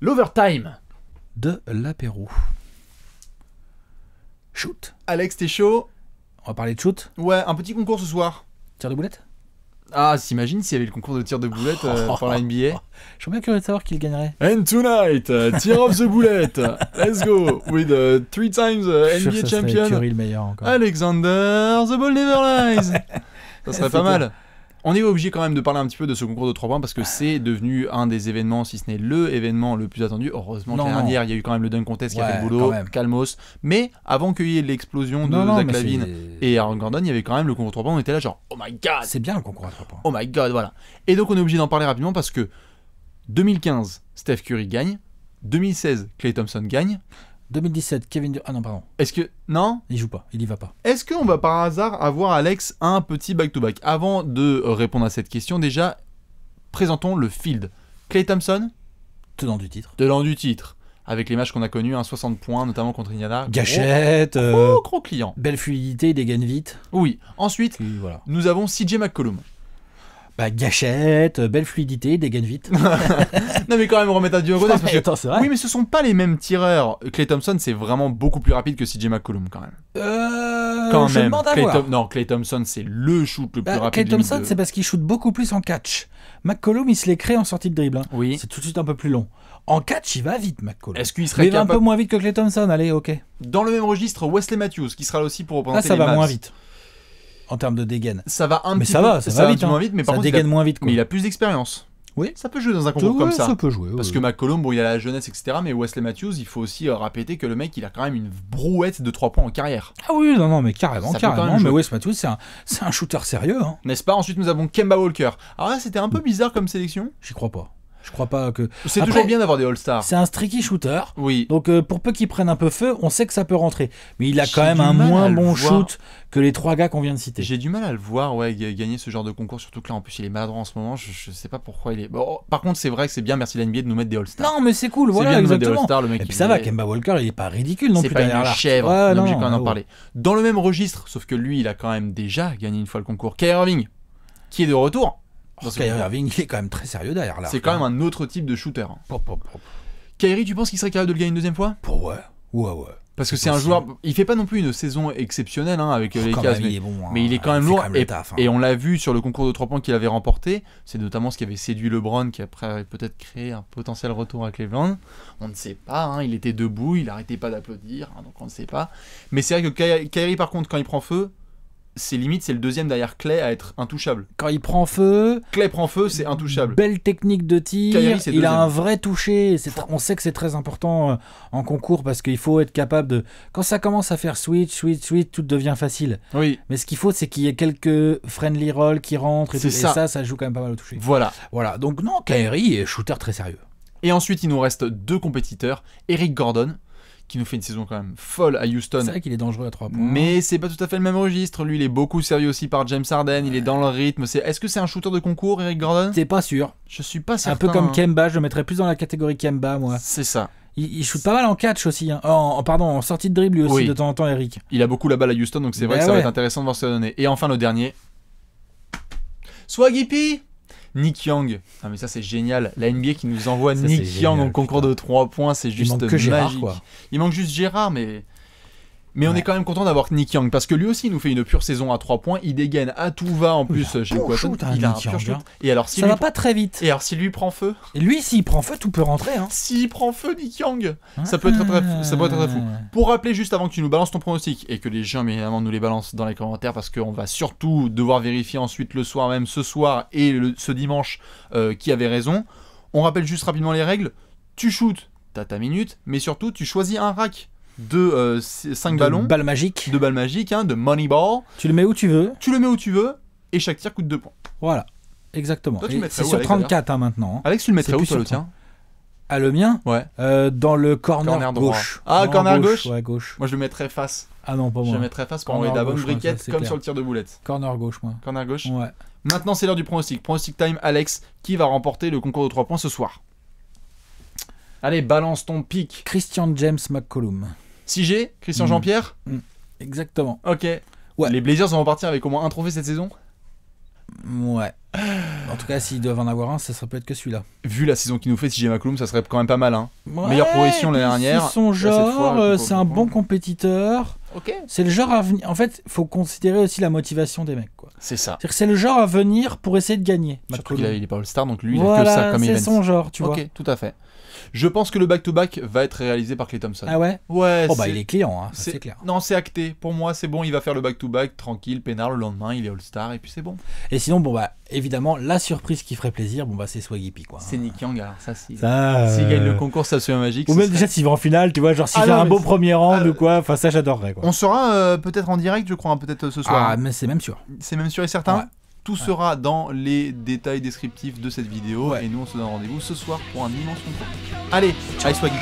L'overtime de l'apéro. Shoot. Alex, t'es chaud? On va parler de shoot. Ouais, un petit concours ce soir. Tir de boulette. Ah, s'imagine s'il y avait le concours de tir de boulette pour la NBA. Je suis bien curieux de savoir qui le gagnerait. And tonight, tir of the bullet. Let's go with 3 times NBA champion. Curry le meilleur encore. Alexander, the ball never lies. Ça serait pas mal. On est obligé quand même de parler un petit peu de ce concours de 3 points parce que c'est devenu un des événements, si ce n'est le événement le plus attendu. Heureusement que l'année dernière, il y a eu quand même le dunk contest qui a fait le boulot, calmos. Mais avant qu'il y ait l'explosion de Zach LaVine et Aaron Gordon, il y avait quand même le concours de 3 points. On était là genre, oh my god. C'est bien le concours à 3 points. Oh my god, voilà. Et donc on est obligé d'en parler rapidement parce que 2015, Steph Curry gagne. 2016, Klay Thompson gagne. 2017, Kevin Durant. Ah non, pardon. Est-ce que... Non ? Il joue pas, il y va pas. Est-ce qu'on va par hasard avoir, Alex, un petit back-to-back ? Avant de répondre à cette question, déjà, présentons le field. Klay Thompson, tenant du titre. Tenant du titre. Avec les matchs qu'on a connus, 60 points, notamment contre Indiana. Gâchette. Gros client. Belle fluidité, il dégaine vite. Oui. Ensuite, puis, voilà. Nous avons CJ McCollum. Bah, gâchette, belle fluidité, dégaine vite. Non mais quand même remettre à Dieu parce que... Attends, c'est vrai. Oui mais ce sont pas les mêmes tireurs. Klay Thompson c'est vraiment beaucoup plus rapide que CJ McCollum quand même. Quand je même. demande à voir. Non, Klay Thompson c'est le shoot le plus rapide. Klay Thompson c'est parce qu'il shoot beaucoup plus en catch. McCollum il se les crée en sortie de dribble. Hein. Oui. C'est tout de suite un peu plus long. En catch il va vite McCollum. Est-ce qu'il serait capable... Il va un peu moins vite que Klay Thompson, allez ok. Dans le même registre Wesley Matthews qui sera là aussi pour représenter ça les va Mavs. moins vite. En termes de dégaine. Ça va un mais petit ça peu. Va, ça va vite, moins vite, mais par ça contre, dégaine moins vite. Quoi. Mais il a plus d'expérience. Oui. Ça peut jouer dans un concours comme ça. Ça peut jouer. Parce que McCollum, bon, il a la jeunesse, etc. Mais Wesley Matthews, il faut aussi répéter que le mec, il a quand même une brouette de 3 points en carrière. Ah oui, non, mais carrément. Mais Wesley Matthews, c'est un shooter sérieux. Hein. N'est-ce pas ? Ensuite, nous avons Kemba Walker. Alors là, c'était un peu bizarre comme sélection. J'y crois pas. Je crois pas que... C'est toujours bien d'avoir des All-Stars. C'est un streaky shooter. Oui. Donc pour peu qu'il prenne un peu feu, on sait que ça peut rentrer. Mais il a quand même un moins bon shoot que les 3 gars qu'on vient de citer. J'ai du mal à le voir gagner ce genre de concours, surtout que là en plus il est maladroit en ce moment. Je sais pas pourquoi il est... Bon, par contre c'est vrai que c'est bien, merci la NBA de nous mettre des All-Stars. Non mais c'est cool, voilà, bien exactement. De All-Stars, le mec, et puis ça va, Kemba Walker il est pas ridicule non plus. C'est pas une chèvre, ouais, on est non, obligé quand même d'en parler. Dans le même registre, sauf que lui il a quand même déjà gagné une fois le concours. Kyrie Irving, qui est de retour. Kyrie Irving, il est quand même très sérieux derrière là. C'est quand même un autre type de shooter. Kyrie, tu penses qu'il serait capable de le gagner une deuxième fois ? Ouais. Parce que c'est un joueur, il fait pas non plus une saison exceptionnelle avec les Cavs, mais il est quand même lourd. Et on l'a vu sur le concours de 3 points qu'il avait remporté. C'est notamment ce qui avait séduit LeBron, qui après avait peut-être créé un potentiel retour à Cleveland. On ne sait pas. Il était debout, il arrêtait pas d'applaudir, donc on ne sait pas. Mais c'est vrai que Kyrie, par contre, quand il prend feu, c'est limite, c'est le deuxième derrière Klay à être intouchable. Quand il prend feu... Klay prend feu, c'est intouchable. Belle technique de tir, Kyrie, il a un vrai toucher. On sait que c'est très important en concours parce qu'il faut être capable de... Quand ça commence à faire switch, tout devient facile. Oui. Mais ce qu'il faut, c'est qu'il y ait quelques friendly rolls qui rentrent. Et ça joue quand même pas mal au toucher. Voilà. Donc non, Kyrie est shooter très sérieux. Et ensuite, il nous reste 2 compétiteurs. Eric Gordon, qui nous fait une saison quand même folle à Houston. C'est vrai qu'il est dangereux à 3 points. Mais c'est pas tout à fait le même registre. Lui, il est beaucoup servi aussi par James Harden. Il est dans le rythme. Est-ce que c'est un shooter de concours, Eric Gordon ? C'est pas sûr. Je suis pas certain. Un peu comme Kemba. Je le mettrais plus dans la catégorie Kemba, moi. C'est ça. Il shoot pas mal en catch aussi. Hein. En sortie de dribble lui aussi, de temps en temps, Eric. Il a beaucoup la balle à Houston, donc c'est vrai que ça va être intéressant de voir ce que ça va donner. Et enfin, le dernier. Swaggy P. Nick Young. Ah mais ça c'est génial. La NBA qui nous envoie Nick Young en concours de 3 points, c'est juste magique. Gérard, quoi. Il manque juste Gérard, mais on est quand même content d'avoir Nick Young parce que lui aussi il nous fait une pure saison à 3 points. Il dégaine à tout va en plus chez Quatton. Il a un pur shoot. Et alors ça va pas très vite. Et alors s'il lui prend feu. Et lui s'il prend feu, tout peut rentrer. Hein. S'il prend feu, Nick Young, ça peut être très fou. Pour rappeler juste avant que tu nous balances ton pronostic et que les gens bien évidemment nous les balancent dans les commentaires parce qu'on va surtout devoir vérifier ensuite le soir même, ce soir et ce dimanche qui avait raison. On rappelle juste rapidement les règles. Tu shootes, t'as ta minute, mais surtout tu choisis un rack de 5 ballons. De balles magiques. De balles magiques, de money ball. Tu le mets où tu veux. Et chaque tir coûte 2 points. Voilà, exactement. Toi, c'est sur 34 maintenant. Alex, tu le mettrais où toi le tien ? Ah, le mien ? Ouais. Dans le corner gauche. Ah, corner gauche ? Ouais, gauche. Moi je le mettrais face. Ah non, pas moi. Je le mettrais face pour envoyer de la bonne briquette comme sur le tir de boulette. Corner gauche, moi. Corner gauche ? Ouais. Maintenant c'est l'heure du pronostic. Pronostic time, Alex, qui va remporter le concours de 3 points ce soir ? Allez, balance ton pic. Christian James McCollum. 6G, Christian Jean-Pierre. Exactement. Ok. Ouais. Les Blazers vont repartir avec au moins un trophée cette saison ? Ouais. En tout cas, s'ils doivent en avoir un, ça serait peut-être que celui-là. Vu la saison qu'il nous fait, CJ McCollum, ça serait quand même pas mal. Hein. Ouais, meilleure progression l'année dernière. C'est son genre, c'est un bon compétiteur. Ok. C'est le genre à venir. En fait, il faut considérer aussi la motivation des mecs. Quoi. C'est ça. C'est-à-dire que c'est le genre à venir pour essayer de gagner. Surtout qu'il est pas All-Star, donc lui, il a que ça comme event. C'est son genre, tu vois. Ok, tout à fait. Je pense que le back-to-back va être réalisé par Klay Thompson. Ah ouais? Ouais. Oh bah il est client, hein, c'est clair. Non, c'est acté. Pour moi, c'est bon, il va faire le back-to-back, tranquille, peinard, le lendemain, il est All-Star, et puis c'est bon. Et sinon, bon bah, évidemment, la surprise qui ferait plaisir, bon bah c'est Swaggy P, quoi. C'est Nick Young, alors ça, s'il gagne le concours, ça serait magique. Ou même déjà s'il va en finale, tu vois, genre s'il fait un beau premier round ou quoi, enfin ça j'adorerais, quoi. On sera peut-être en direct, je crois, hein, peut-être ce soir. Ah, mais c'est même sûr. C'est même sûr et certain. Ouais. Tout sera dans les détails descriptifs de cette vidéo. Et nous, on se donne rendez-vous ce soir pour un immense concours. Allez, ciao Swaggy.